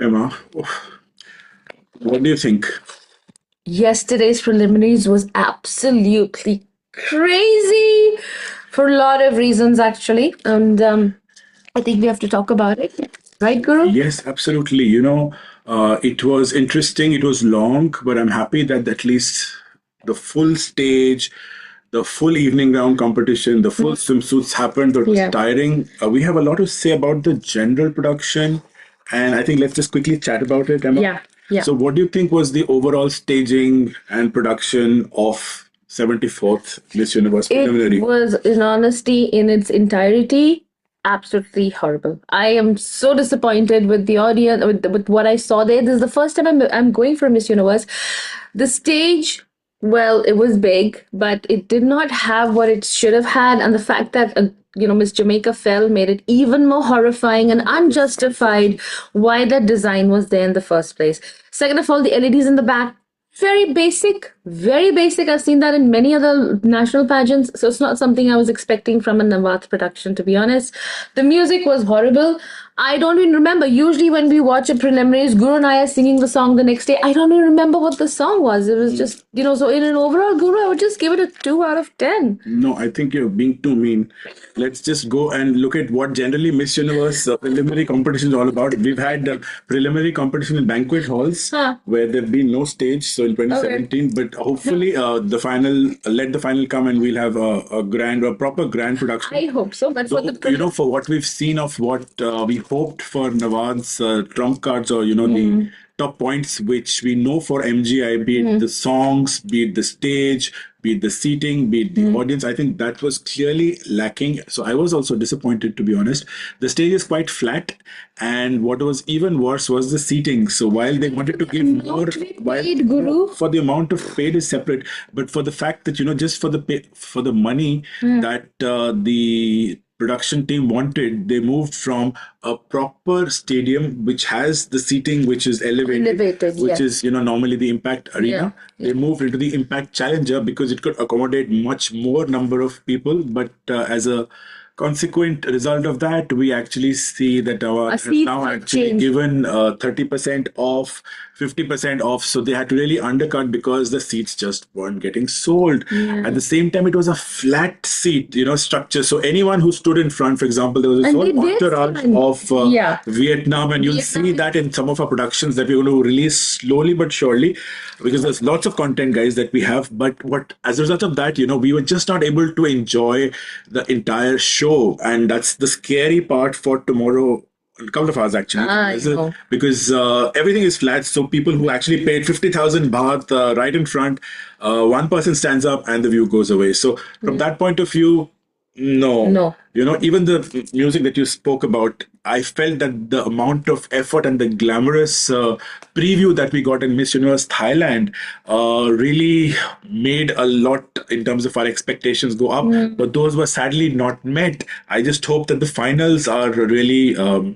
Emma, what do you think? Yesterday's preliminaries was absolutely crazy for a lot of reasons, actually. And I think we have to talk about it. Right, Guru? Yes, absolutely. It was interesting. It was long, but I'm happy that at least the full stage, the full evening round competition, the full swimsuits happened. That was Yeah. tiring. We have a lot to say about the general production, and I think let's just quickly chat about it, Emma. Yeah. Yeah. So, what do you think was the overall staging and production of 74th Miss Universe It preliminary? was, in honesty, in its entirety, absolutely horrible. I am so disappointed with the audience, with what I saw there. This is the first time I'm going for Miss Universe. The stage, well, it was big, but it did not have what it should have had. And the fact that, Miss Jamaica fell made it even more horrifying and unjustified why that design was there in the first place. Second of all, the LEDs in the back, very basic, very basic. I've seen that in many other national pageants, so it's not something I was expecting from a Navath production, to be honest. The music was horrible. I don't even remember. Usually, when we watch a preliminaries, Guru and I are singing the song the next day. I don't even remember what the song was. It was just, so in an overall, Guru, I would just give it a 2 out of 10. No, I think you're being too mean. Let's just go and look at what generally Miss Universe preliminary competition is all about. We've had preliminary competition in banquet halls Huh. where there've been no stage, so in Okay. 2017. But hopefully, the final, let the final come and we'll have a proper grand production. I hope so, but for the So, for what we've seen of what we hoped for Nawaz's trump cards or, the top points, which we know for MGI, be it the songs, be it the stage, be it the seating, be it the audience, I think that was clearly lacking. So I was also disappointed, to be honest. The stage is quite flat, and what was even worse was the seating. So while they wanted to give more, not we while paid, Guru. for the amount of paid is separate, but for the fact that just for the for the money that the production team wanted, they moved from a proper stadium which has the seating which is elevated, Elevated, which yes. is normally the Impact Arena. Yeah. They moved into the Impact Challenger because it could accommodate much more number of people, but as a consequent result of that, we actually see that our Our has seats now have actually changed. given 30% off, 50% off. So they had to really undercut because the seats just weren't getting sold. At the same time, it was a flat seat, structure. So anyone who stood in front, for example, there was this And whole they did entourage stand. of Yeah. Vietnam, and you'll see that in some of our productions that we're going to release slowly but surely because there's lots of content, guys, that we have. But what, as a result of that, we were just not able to enjoy the entire show, and that's the scary part for tomorrow. A couple of hours actually, I know. because everything is flat. So people who actually paid 50,000 baht right in front, one person stands up and the view goes away. So from that point of view, no. No. Even the music that you spoke about, I felt that the amount of effort and the glamorous preview that we got in Miss Universe Thailand really made a lot in terms of our expectations go up. But those were sadly not met. I just hope that the finals are really.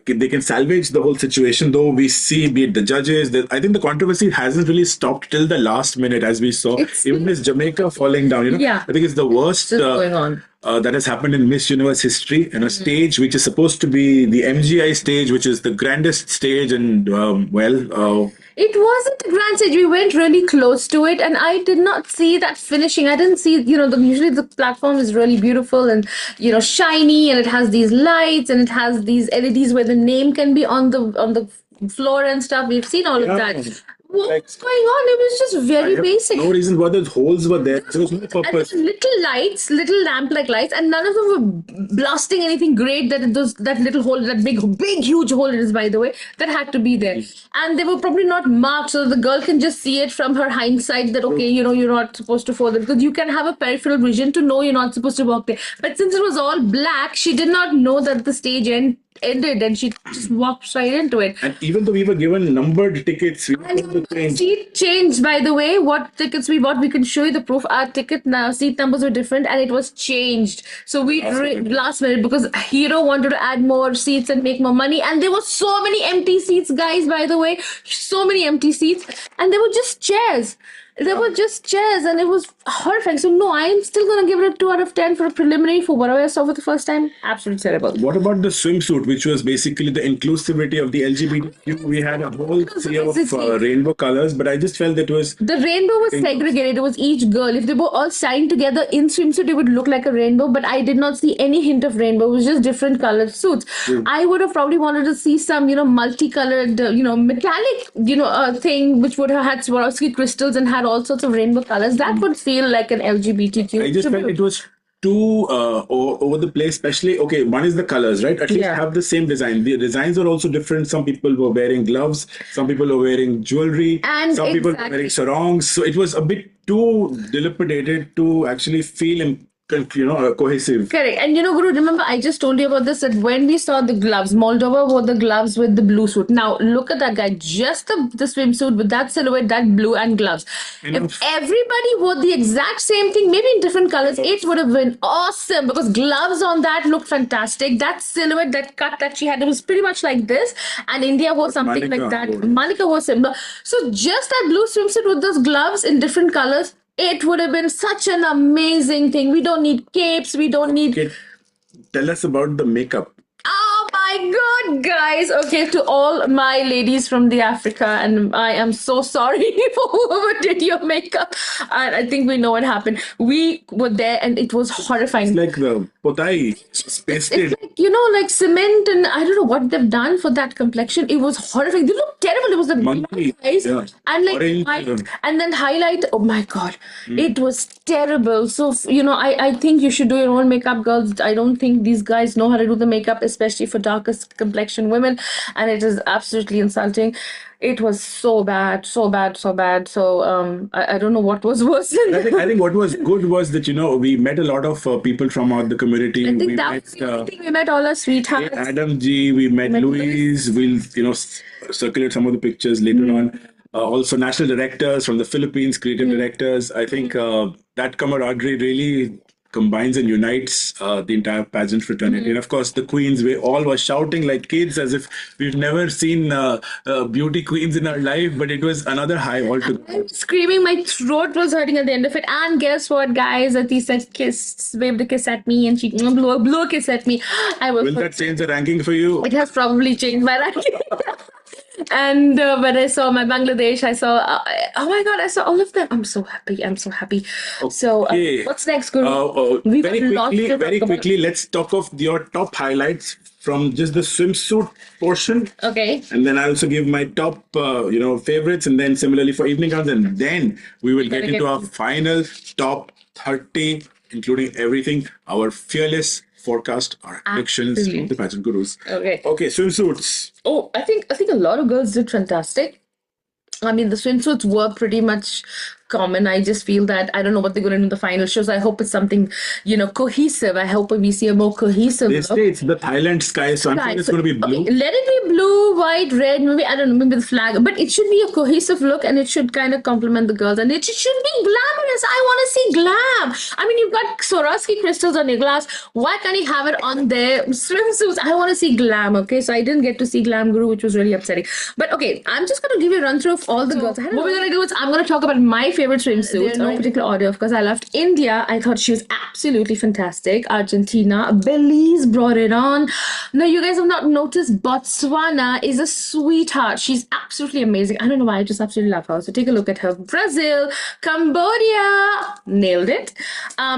They can salvage the whole situation, though we see, be it the judges, I think the controversy hasn't really stopped till the last minute, as we saw. It's Even Miss Jamaica falling down, Yeah. I think it's the worst Still going on. that has happened in Miss Universe history. And a stage which is supposed to be the MGI stage, which is the grandest stage, and It wasn't a grand stage. We went really close to it, and I did not see that finishing. I didn't see, usually the platform is really beautiful and, shiny, and it has these lights and it has these LEDs where the name can be on the floor and stuff. We've seen all of that. What was going on? It was just I very have basic. no reason why those holes were there. There was no And purpose. little lights, little lamp-like lights, and none of them were blasting anything great. That little hole, that big, huge hole it is, by the way, that had to be there, and they were probably not marked, so the girl can just see it from her hindsight that okay, you're not supposed to fall there, because you can have a peripheral vision to know you're not supposed to walk there. But since it was all black, she did not know that the stage ended, and she just walked right into it. And even though we were given numbered tickets, we were And told to change. seat changed, by the way. What tickets we bought, we can show you the proof. Our ticket now, seat numbers were different, and it was changed. So we last minute, because Hero wanted to add more seats and make more money, and there were so many empty seats, guys. By the way, so many empty seats, and they were just chairs. They were just chairs and it was horrifying. So no, I'm still gonna give it a 2 out of 10 for a preliminary for whatever I saw for the first time. Absolutely terrible. What about the swimsuit, which was basically the inclusivity of the LGBTQ? We had a whole sea of rainbow colors, but I just felt that was The rainbow was segregated. It was each girl. If they were all standing together in swimsuit, it would look like a rainbow. But I did not see any hint of rainbow. It was just different colored suits. I would have probably wanted to see some, multicolored, metallic, thing which would have had Swarovski crystals and had all sorts of rainbow colors. That would feel like an LGBTQ. I just felt it was too over the place, especially, okay, one is the colors, right? At least have the same design. The designs are also different. Some people were wearing gloves, some people were wearing jewelry, And some people were wearing sarongs. So it was a bit too dilapidated to actually feel cohesive. Correct. And Guru, remember I just told you about this, that when we saw the gloves, Moldova wore the gloves with the blue suit. Now look at that guy, just the swimsuit with that silhouette, that blue and gloves. If everybody wore the exact same thing, maybe in different colors, it would have been awesome because gloves on that looked fantastic. That silhouette, that cut that she had, it was pretty much like this. And India wore something like that. Monica wore similar. So just that blue swimsuit with those gloves in different colors, it would have been such an amazing thing. We don't need capes. We don't need... Okay. Tell us about the makeup. Oh my God, guys. Okay, to all my ladies from the Africa, and I am so sorry for whoever did your makeup. And I think we know what happened. We were there and it was horrifying. It's like the potai. It's pasted. It's like, like cement, and I don't know what they've done for that complexion. It was horrifying. They looked terrible. It was the monkey eyes and like orange, white, and then highlight. Oh my God. It was terrible. So, I think you should do your own makeup, girls. I don't think these guys know how to do the makeup, especially for darker complexion women, and it is absolutely insulting. It was so bad, so bad, so bad. So I don't know what was worse. I think what was good was that we met a lot of people from the community. I think that was the thing. We met all our sweethearts. Adam G. We met Louise. We'll circulate some of the pictures later on. Also, national directors from the Philippines, creative directors. I think that camaraderie really combines and unites the entire pageant fraternity. And of course, the queens, we all were shouting like kids as if we've never seen beauty queens in our life, but it was another high altogether. I was screaming, my throat was hurting at the end of it. And guess what, guys? Ati said, waved a kiss at me, and she blew a kiss at me. Will that change the ranking for you? It has probably changed my ranking. And when I saw my Bangladesh, I saw, oh my God, I saw all of them. I'm so happy. I'm so happy. Okay. So what's next, Guru? Very quickly, let's talk of your top highlights from just the swimsuit portion. Okay. And then I also give my top, favorites, and then similarly for evening gowns, and then we will get into our final top 30, including everything, our fearless forecast, our predictions of the Pageant Gurus. Okay, swimsuits. Oh, I think a lot of girls did fantastic. I mean, the swimsuits were pretty much common. I just feel that I don't know what they're going to do in the final shows. I hope it's something, cohesive. I hope we see a more cohesive look. Say it's the Thailand sky, so I'm sure it's going to be blue. Okay, let it be blue, white, red, maybe, I don't know, maybe the flag. But it should be a cohesive look and it should kind of complement the girls. And it should be glamorous. I want to see glam. I mean, you've got Swarovski crystals on your glass. Why can't you have it on their swimsuits? I want to see glam, okay? So I didn't get to see Glam Guru, which was really upsetting. But okay, I'm just going to give you a run through of all the girls. What we're going to do is I'm going to talk about my favorite swimsuits, no particular order. Of course, I loved India. I thought she was absolutely fantastic. Argentina, Belize brought it on. Now, you guys have not noticed, Botswana is a sweetheart. She's absolutely amazing. I don't know why, I just absolutely love her. So take a look at her. Brazil, Cambodia, nailed it.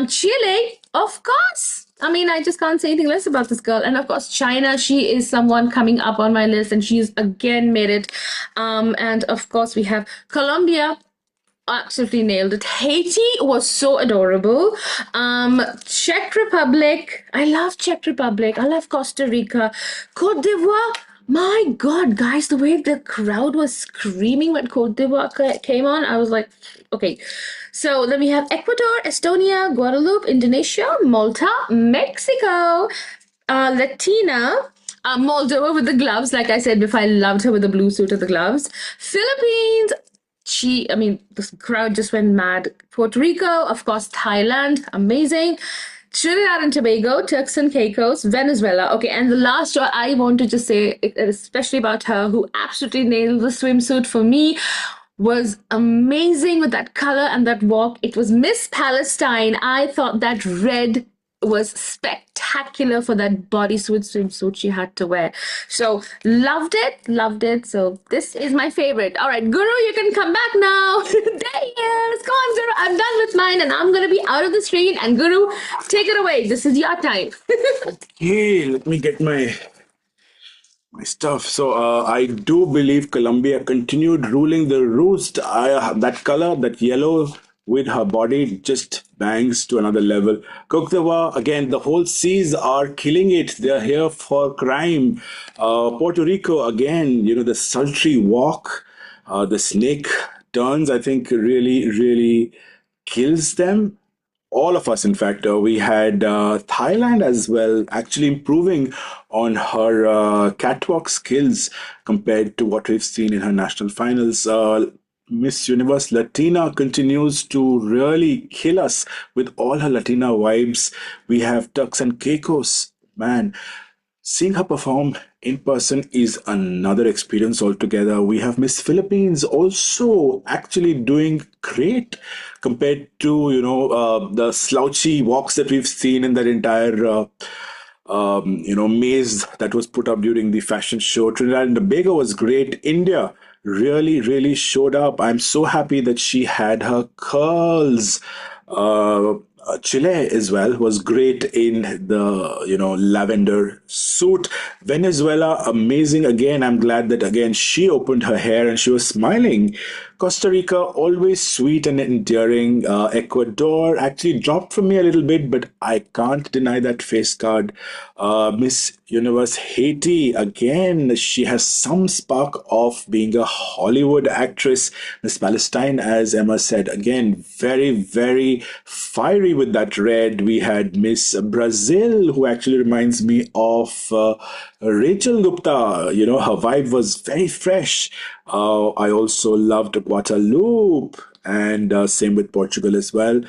Chile, of course. I mean, I just can't say anything less about this girl. And of course, China, she is someone coming up on my list, and she's again made it. And of course, we have Colombia. Absolutely nailed it. Haiti was so adorable. Czech Republic. I love Czech Republic. I love Costa Rica. Cote d'Ivoire. My God, guys, the way the crowd was screaming when Cote d'Ivoire came on, I was like, okay. So then we have Ecuador, Estonia, Guadeloupe, Indonesia, Malta, Mexico, Latina, Moldova with the gloves. Like I said before, I loved her with the blue suit and the gloves. Philippines. The crowd just went mad. Puerto Rico, of course, Thailand, amazing. Trinidad and Tobago, Turks and Caicos, Venezuela. Okay, and the last one I want to just say, especially about her, who absolutely nailed the swimsuit for me, was amazing with that color and that walk. It was Miss Palestine. I thought that red was spectacular for that bodysuit swimsuit she had to wear. So loved it, loved it. So this is my favorite. All right, Guru, you can come back now. There he is. Come on, Guru. I'm done with mine and I'm gonna be out of the screen. And Guru, take it away. This is your time. Hey, let me get my stuff. So I do believe Colombia continued ruling the roost. That color, that yellow with her body just bangs to another level. Koktawa, again, the whole seas are killing it. They're here for crime. Puerto Rico, again, the sultry walk, the snake turns, I think, really, really kills them, all of us. In fact, we had Thailand as well, actually improving on her catwalk skills compared to what we've seen in her national finals. Miss Universe Latina continues to really kill us with all her Latina vibes. We have Turks and Caicos, man. Seeing her perform in person is another experience altogether. We have Miss Philippines also actually doing great compared to the slouchy walks that we've seen in that entire maze that was put up during the fashion show. Trinidad and Tobago was great. India really, really showed up. I'm so happy that she had her curls. Chile as well was great in the lavender suit. Venezuela, amazing again. I'm glad that again she opened her hair and she was smiling. Costa Rica, always sweet and endearing. Ecuador actually dropped from me a little bit, but I can't deny that face card. Miss Universe Haiti, again, she has some spark of being a Hollywood actress. Miss Palestine, as Emma said, again, very, very fiery with that red. We had Miss Brazil, who actually reminds me of Rachel Gupta. Her vibe was very fresh. I also loved Guadeloupe, and same with Portugal as well.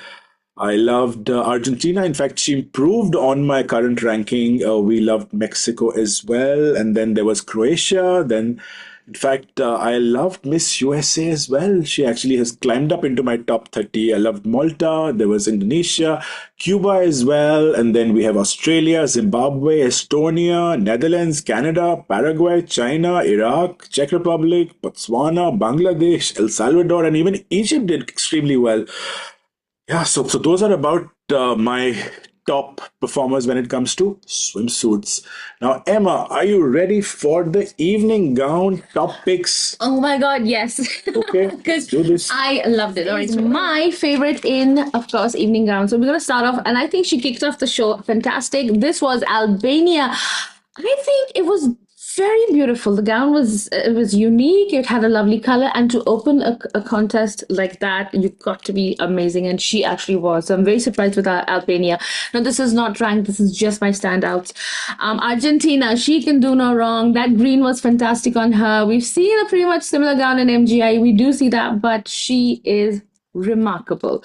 I loved Argentina. In fact, she improved on my current ranking. We loved Mexico as well. And then there was Croatia. Then, in fact, I loved Miss USA as well. She actually has climbed up into my top 30. I loved Malta. There was Indonesia, Cuba as well. And then we have Australia, Zimbabwe, Estonia, Netherlands, Canada, Paraguay, China, Iraq, Czech Republic, Botswana, Bangladesh, El Salvador, and even Egypt did extremely well. Yeah, so those are about my top performers when it comes to swimsuits. Now, Emma, are you ready for the evening gown top picks? Oh my God, yes. Okay, let's Because do this. I loved it. All right, so my favorite in, of course, evening gown. So we're going to start off, and I think she kicked off the show fantastic. This was Albania. I think it was very beautiful. The gown was it was unique. It had a lovely color, and to open a contest like that, you got to be amazing. And she actually was. So I'm very surprised with Albania. Now this is not ranked. This is just my standouts. Argentina, she can do no wrong. That green was fantastic on her. We've seen a pretty much similar gown in MGI. We do see that, but she is remarkable.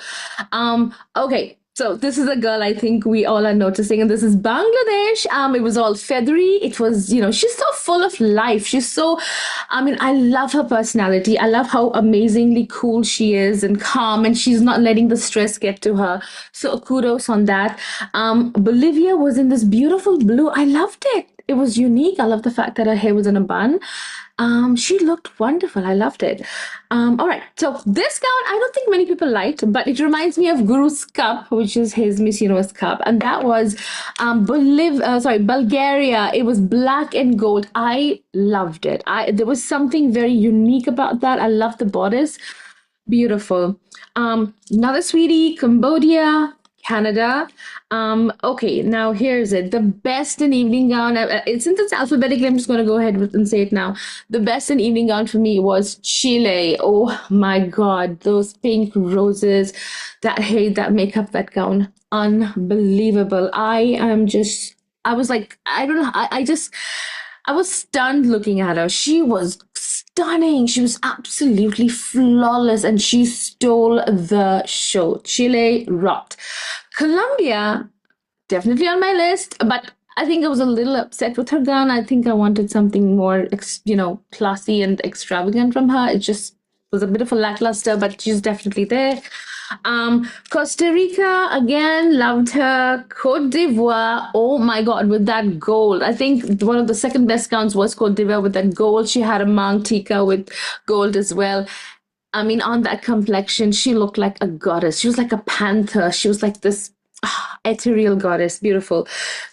Okay, so this is a girl I think we all are noticing, and this is Bangladesh. It was all feathery. It was, she's so full of life. She's so, I love her personality. I love how amazingly cool she is and calm, and she's not letting the stress get to her. So kudos on that. Bolivia was in this beautiful blue. I loved it. It was unique. I love the fact that her hair was in a bun. She looked wonderful. I loved it. All right. So this gown, I don't think many people liked, but it reminds me of Guru's cup, which is his Miss Universe cup, and that was Bulgaria. It was black and gold. I loved it. There was something very unique about that. I loved the bodice. Beautiful. Another sweetie, Cambodia, Canada. Okay, now here's it. The best in evening gown. Since it's alphabetically, I'm just going to go ahead and say it now. The best in evening gown for me was Chile. Oh my God, those pink roses, that hair, that makeup, that gown, unbelievable. I was like, I don't know. I was stunned looking at her. She was stunning. She was absolutely flawless, and she stole the show. Chile rocked. Colombia, definitely on my list, but I think I was a little upset with her gown. I think I wanted something more, classy and extravagant from her. It just was a bit of a lackluster, but she's definitely there. Costa Rica, again, loved her. Cote d'Ivoire, oh my God, with that gold. I think one of the second best counts was Cote d'Ivoire with that gold. She had a Mantica with gold as well. I mean, on that complexion, she looked like a goddess. She was like a panther. She was like this ethereal goddess. Beautiful.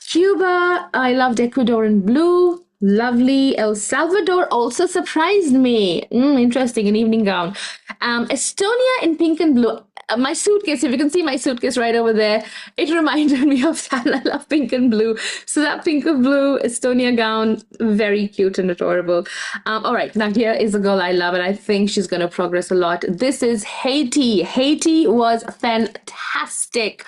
Cuba, I loved Ecuadorian blue. Lovely. El Salvador also surprised me. Interesting. An evening gown. Estonia in pink and blue. My suitcase, if you can see my suitcase right over there, it reminded me of that. I love pink and blue. So that pink and blue Estonia gown, very cute and adorable. All right, now here is a girl I love, and I think she's going to progress a lot. This is Haiti. Haiti was fantastic.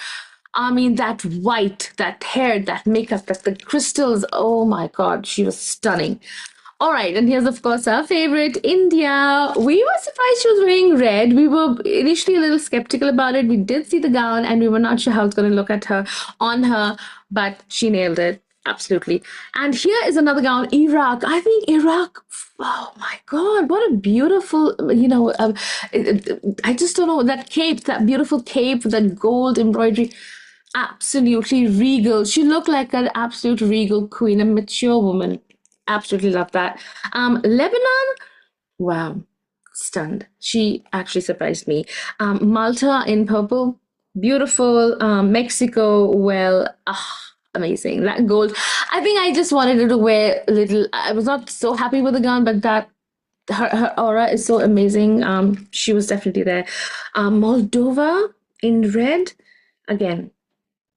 I mean, that white, that hair, that makeup, that the crystals. Oh my God, she was stunning. All right, and here's of course our favorite, India. We were surprised she was wearing red. We were initially a little skeptical about it. We did see the gown, and we were not sure how it's going to look at her on her, but she nailed it absolutely. And here is another gown, Iraq. I think Iraq. Oh my God, what a beautiful, I just don't know, that cape, that beautiful cape, that gold embroidery, absolutely regal. She looked like an absolute regal queen, a mature woman. Absolutely love that. Lebanon, wow, stunned. She actually surprised me. Malta in purple, beautiful. Mexico, well, amazing. That gold. I think I just wanted her to wear a little. I was not so happy with the gown, but that her aura is so amazing. She was definitely there. Moldova in red, again,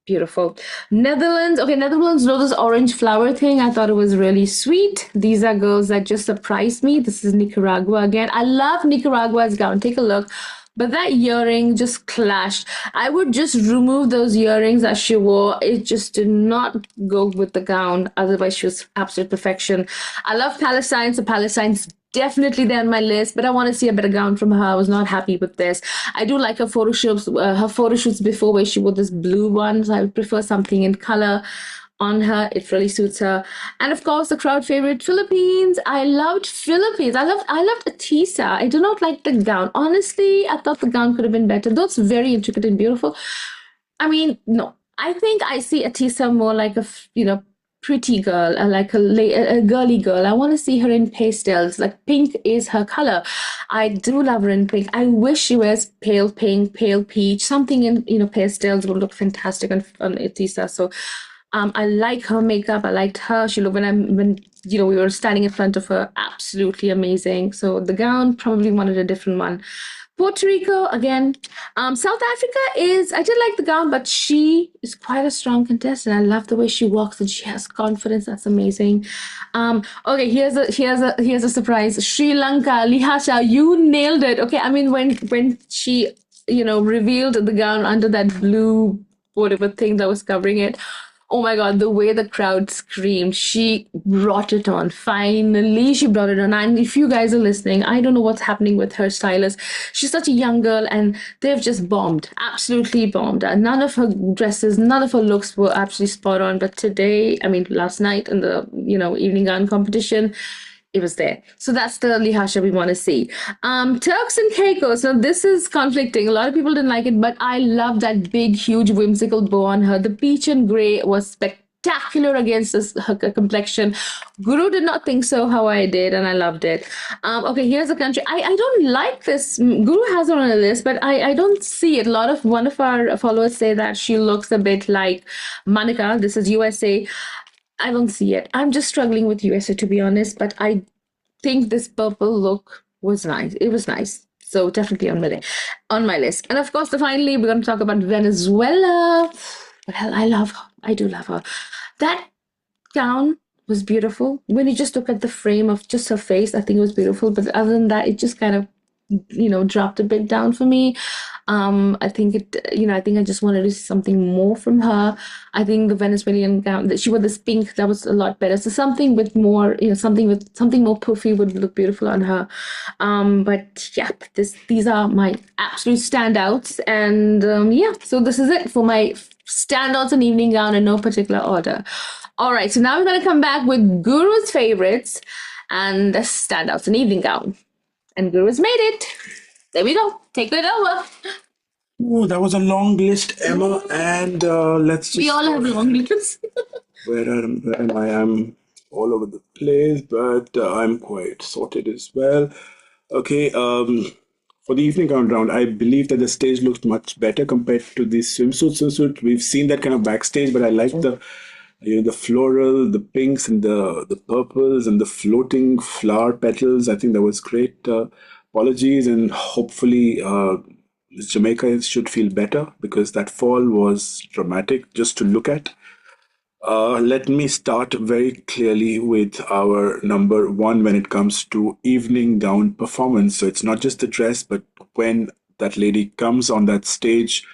beautiful. Netherlands. Okay, Netherlands know this orange flower thing. I thought it was really sweet. These are girls that just surprised me. This is Nicaragua again. I love Nicaragua's gown. Take a look. But that earring just clashed. I would just remove those earrings that she wore. It just did not go with the gown. Otherwise, she was absolute perfection. I love Palestine, so Palestine's definitely there on my list, but I want to see a better gown from her. I was not happy with this. I do like her photo shoots before where she wore this blue one, so I would prefer something in color on her. It really suits her. And of course, the crowd favorite, Philippines. I loved Philippines. I loved Atisa. I do not like the gown. Honestly, I thought the gown could have been better. Though it's very intricate and beautiful. I mean, no. I think I see Atisa more like a, pretty girl, like a girly girl. I want to see her in pastels. Like pink is her color. I do love her in pink. I wish she wears pale pink, pale peach, something in pastels would look fantastic on Atisa. So, I like her makeup. I liked her. She looked when we were standing in front of her, absolutely amazing. So the gown, probably wanted a different one. Puerto Rico again. South Africa is, I did like the gown, but she is quite a strong contestant. I love the way she walks and she has confidence. That's amazing. Okay, here's a surprise. Sri Lanka, Lihasha, you nailed it. Okay, I mean when she revealed the gown under that blue whatever thing that was covering it. Oh my God, the way the crowd screamed. She brought it on. Finally, she brought it on. And if you guys are listening, I don't know what's happening with her stylist. She's such a young girl and they've just bombed. Absolutely bombed. None of her dresses, none of her looks were absolutely spot on. But today, I mean, last night in the, evening gown competition, it was there. So that's the Lihasha we want to see. Turks and Caicos. So this is conflicting. A lot of people didn't like it, but I love that big, huge, whimsical bow on her. The peach and gray was spectacular against her complexion. Guru did not think so, how I did, and I loved it. Okay, here's a country. I don't like this. Guru has her on a list, but I don't see it. One of our followers say that she looks a bit like Monica. This is USA. I don't see it. I'm just struggling with USA, to be honest, but I think this purple look was nice. It was nice. So definitely on my list. And of course, finally, we're going to talk about Venezuela. Well, I love her. I do love her. That gown was beautiful. When you just look at the frame of just her face, I think it was beautiful. But other than that, it just kind of dropped a bit down for me. I think I just wanted to see something more from her. I think the Venezuelan gown that she wore, this pink, that was a lot better. So something with more, something more puffy would look beautiful on her. But yeah, these are my absolute standouts. And so this is it for my standouts and evening gown in no particular order. All right, so now we're going to come back with Guru's favorites and the standouts and evening gown. And Gurus made it. There we go. Take it over. Oh, that was a long list, Emma. And let's We just. all have long lists. Where am I? I'm all over the place, but I'm quite sorted as well. Okay, for the evening countdown, I believe that the stage looked much better compared to the swimsuit. We've seen that kind of backstage, but I like the floral, the pinks and the purples and the floating flower petals. I think that was great. Apologies, and hopefully Jamaica should feel better because that fall was dramatic just to look at. Let me start very clearly with our number one when it comes to evening gown performance. So it's not just the dress, but when that lady comes on that stage,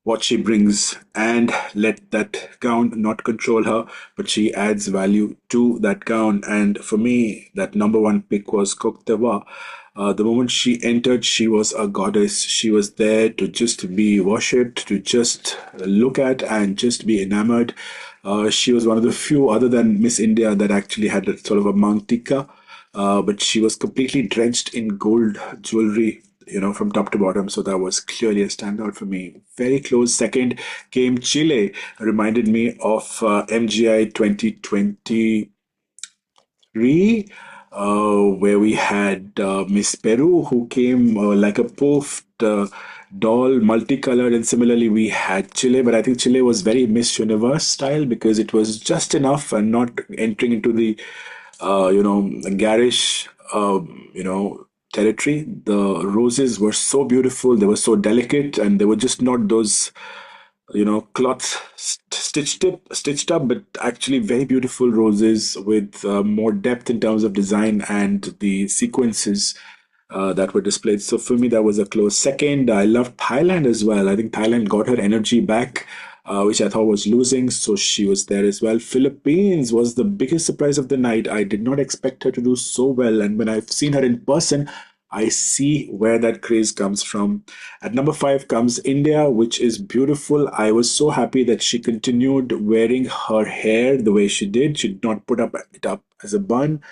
what she brings, and let that gown not control her, but she adds value to that gown. And for me, that number one pick was Koktewa. The moment she entered, she was a goddess. She was there to just be worshipped, to just look at and just be enamored. She was one of the few, other than Miss India, that actually had a sort of a mantika, but she was completely drenched in gold jewelry, from top to bottom. So that was clearly a standout for me. Very close second came Chile. Reminded me of MGI 2023, where we had Miss Peru, who came like a poofed doll, multicolored, and similarly we had Chile. But I think Chile was very Miss Universe style because it was just enough and not entering into the garish, territory. The roses were so beautiful, they were so delicate, and they were just not those cloth stitched up, but actually very beautiful roses with more depth in terms of design and the sequences that were displayed. So for me, that was a close second. I loved Thailand as well. I think Thailand got her energy back, which I thought was losing. So she was there as well. Philippines was the biggest surprise of the night. I did not expect her to do so well. And when I've seen her in person, I see where that craze comes from. At number five comes India, which is beautiful. I was so happy that she continued wearing her hair the way she did. She did not put it up as a bun.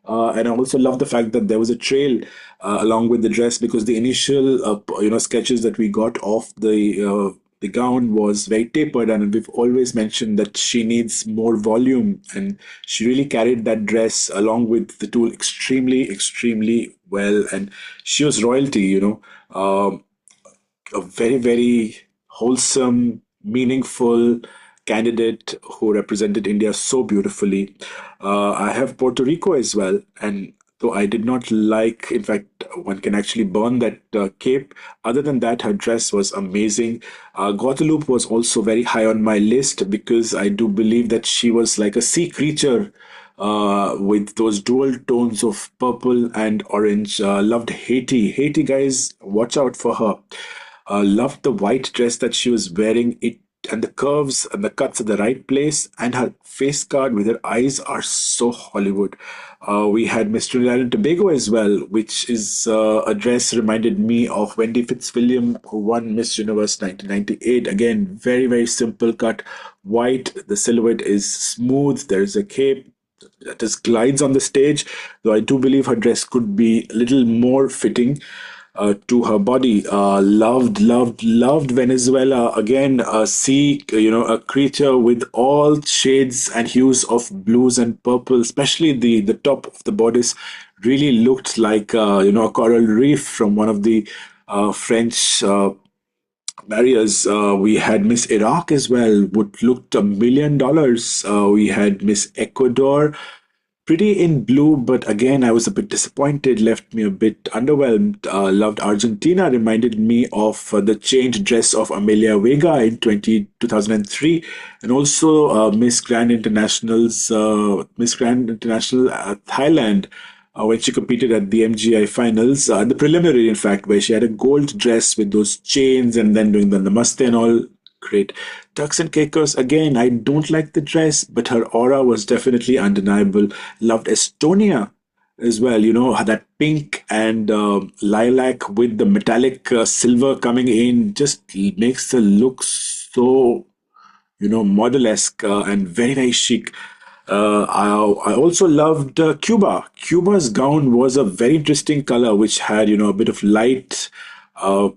And I also love the fact that there was a trail along with the dress because the initial sketches that we got of the gown was very tapered, and we've always mentioned that she needs more volume, and she really carried that dress along with the tool extremely, extremely well. And she was royalty, a very, very wholesome, meaningful candidate who represented India so beautifully. I have Puerto Rico as well, and though I did not like, in fact, one can actually burn that cape. Other than that, her dress was amazing. Guadalupe was also very high on my list because I do believe that she was like a sea creature with those dual tones of purple and orange. Loved Haiti. Haiti, guys, watch out for her. Loved the white dress that she was wearing. It and the curves and the cuts at the right place, and her face card with her eyes are so Hollywood. We had Miss Trinidad and Tobago as well, which is a dress reminded me of Wendy Fitzwilliam, who won Miss Universe 1998. Again, very, very simple cut, white. The silhouette is smooth. There is a cape that just glides on the stage, though I do believe her dress could be a little more fitting to her body. Loved Venezuela. Again, a sea, a creature with all shades and hues of blues and purple, especially the top of the bodice really looked like, a coral reef from one of the French barriers. We had Miss Iraq as well, would looked $1 million. We had Miss Ecuador, pretty in blue, but again, I was a bit disappointed, left me a bit underwhelmed. Loved Argentina, reminded me of the changed dress of Amelia Vega in 2003, and also Miss Grand International Thailand. When she competed at the MGI finals, the preliminary, in fact, where she had a gold dress with those chains and then doing the namaste and all. Great. Turks and Caicos, again, I don't like the dress, but her aura was definitely undeniable. Loved Estonia as well, that pink and lilac with the metallic silver coming in just makes the look so, model-esque and very, very chic. I also loved Cuba. Cuba's gown was a very interesting color, which had, a bit of light, uh,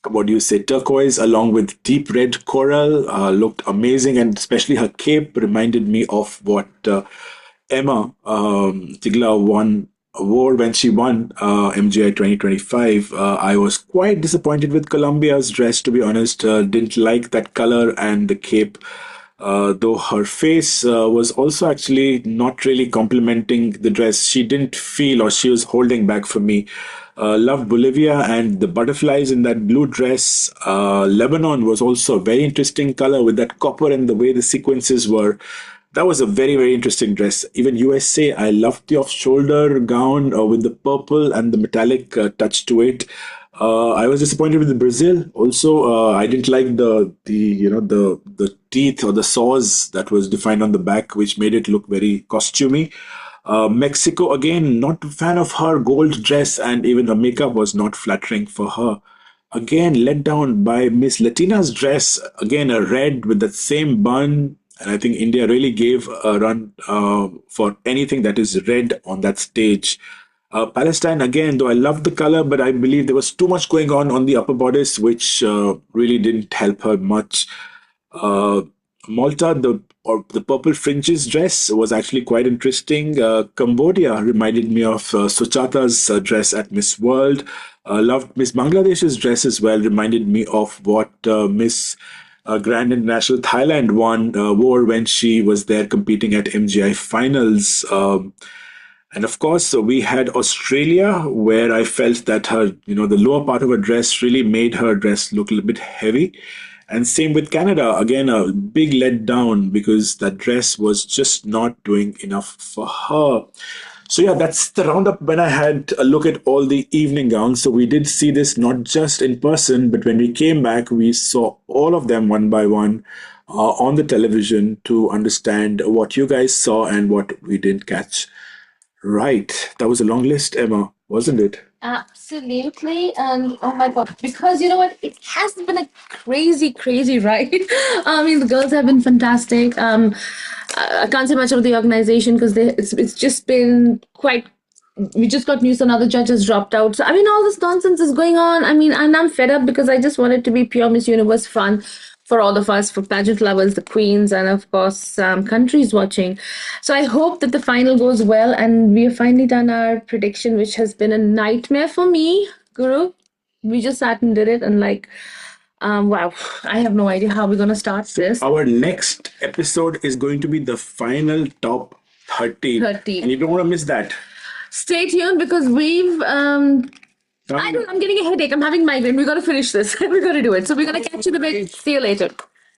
what do you say, turquoise along with deep red coral. Looked amazing, and especially her cape reminded me of what Emma Tigla wore when she won MGI 2025. I was quite disappointed with Colombia's dress, to be honest. Didn't like that color and the cape. Though her face was also actually not really complimenting the dress. She didn't feel, or she was holding back for me. Loved Bolivia and the butterflies in that blue dress. Lebanon was also a very interesting color with that copper and the way the sequences were. That was a very, very interesting dress. Even USA, I loved the off-shoulder gown with the purple and the metallic touch to it. I was disappointed with the Brazil. Also, I didn't like the teeth or the saws that was defined on the back, which made it look very costumey. Mexico, again, not a fan of her gold dress, and even her makeup was not flattering for her. Again, let down by Miss Latina's dress. Again, a red with that same bun. And I think India really gave a run for anything that is red on that stage. Palestine, again, though I loved the color, but I believe there was too much going on the upper bodice, which really didn't help her much. Uh, Malta, the purple fringes dress was actually quite interesting. Cambodia reminded me of Suchata's dress at Miss World. Loved Miss Bangladesh's dress as well. Reminded me of what Miss Grand International Thailand wore when she was there competing at MGI finals. And of course, so we had Australia, where I felt that the lower part of her dress really made her dress look a little bit heavy. And same with Canada. Again, a big letdown because that dress was just not doing enough for her. So yeah, that's the roundup when I had a look at all the evening gowns. So we did see this not just in person, but when we came back, we saw all of them one by one on the television to understand what you guys saw and what we didn't catch. Right. That was a long list, Emma, wasn't it? Absolutely. And oh my God, because you know what? It has been a crazy, crazy ride. I mean, the girls have been fantastic. I can't say much of the organization because it's just been quite. We just got news another judge has dropped out. So I mean, all this nonsense is going on. I mean, and I'm fed up because I just want it to be pure Miss Universe fun for all of us, for pageant lovers, the queens, and of course, countries watching. So I hope that the final goes well, and we have finally done our prediction, which has been a nightmare for me, Guru. We just sat and did it, and wow, I have no idea how we're gonna start this. Our next episode is going to be the final top 30. 30. And you don't want to miss that. Stay tuned because I'm getting a headache. I'm having migraine. We got to finish this. We got to do it. So we're gonna catch you in a bit. See you later.